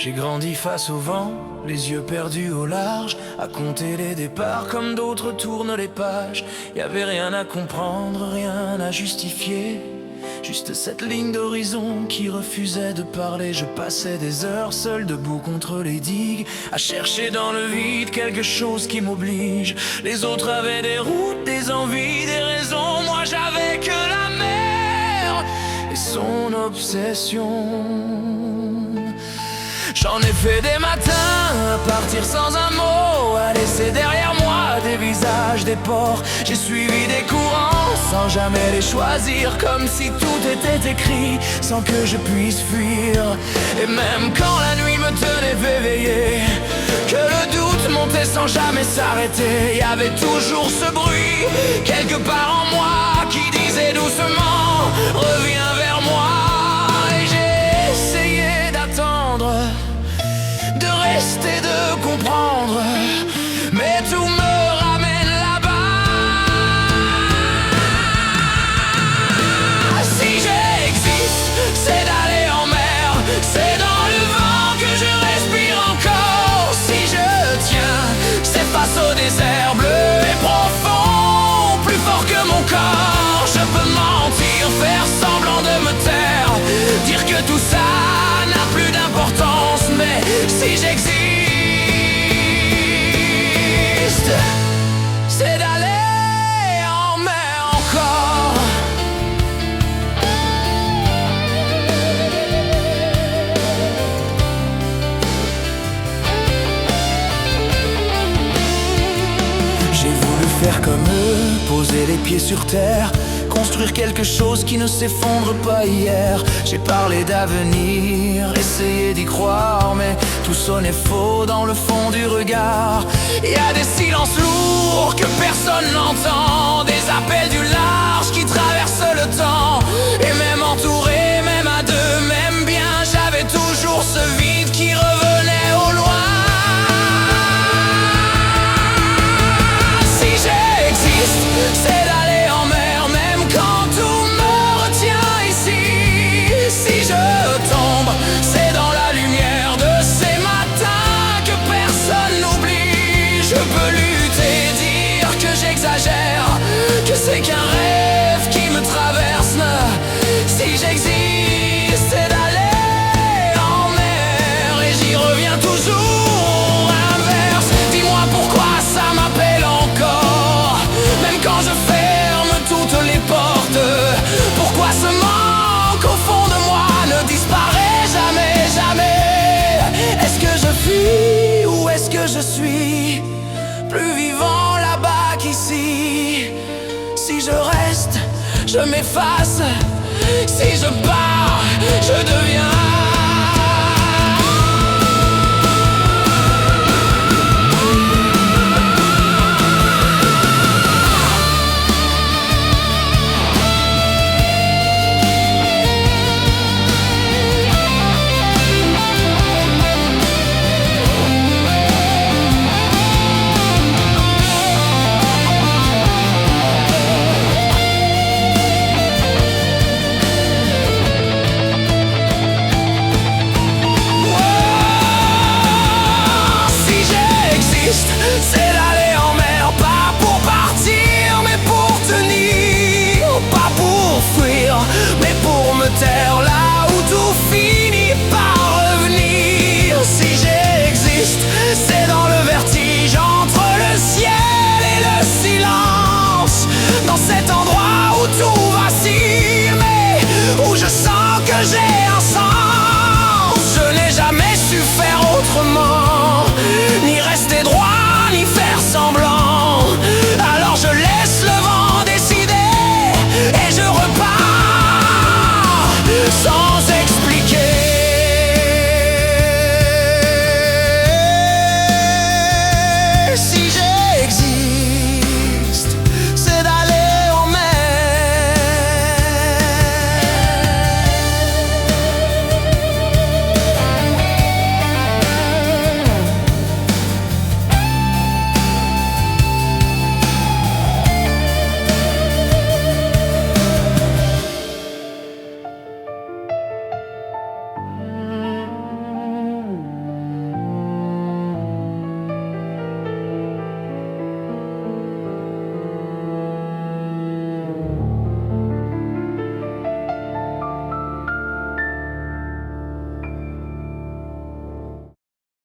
J'ai grandi face au vent, les yeux perdus au large, à compter les départs comme d'autres tournent les pages. Y avait rien à comprendre, rien à justifier, juste cette ligne d'horizon qui refusait de parler. Je passais des heures seul debout contre les digues, à chercher dans le vide quelque chose qui m'oblige. Les autres avaient des routes, des envies, des raisons. Moi j'avais que la mer et son obsession. J'en ai fait des matins à partir sans un mot, à laisser derrière moi des visages, des ports. J'ai suivi des courants sans jamais les choisir, comme si tout était écrit sans que je puisse fuir. Et même quand la nuit me tenait éveillé, que le doute montait sans jamais s'arrêter, y avait toujours ce bruit quelque part en moi qui disait doucement reviens vers moi. Et j'ai essayé d'attendre, de rester, de comprendre, mais tout me ramène là-bas. Si j'existe, c'est d'aller en mer, c'est dans le vent que je respire encore. Si je tiens, c'est face au désert bleu et profond, plus fort que mon corps. Je peux mentir, faire semblant de me taire, dire que tout ça n'a plus d'importance, mais si j'existe, c'est d'aller en mer encore. J'ai voulu faire comme eux, poser les pieds sur terre, construire quelque chose qui ne s'effondre pas hier. J'ai parlé d'avenir, essayé d'y croire, mais tout sonnait faux dans le fond du regard. Il y a des silences lourds que personne n'entend, des appels du large qui traversent le temps. Et même entouré, même à deux, même bien, j'avais toujours ce vide qui revenait au loin. Si j'existe, c'est d'aller en mer, même quand tout me retient ici. Si je tombe, c'est dans la lumière de ces matins que personne n'oublie. Je peux lutter, dire que j'exagère, que c'est qu'un rêve qui me traverse. Si j'existe, c'est d'aller en mer, et j'y reviens toujours inverse. Dis-moi pourquoi ça m'appelle encore, même quand je ferme toutes les portes. Pourquoi ce manque au fond de moi ne disparaît jamais, jamais? Est-ce que je fuis ou est-ce que je suis plus vivant là-bas qu'ici? Si je reste, je m'efface. Si je pars, je deviens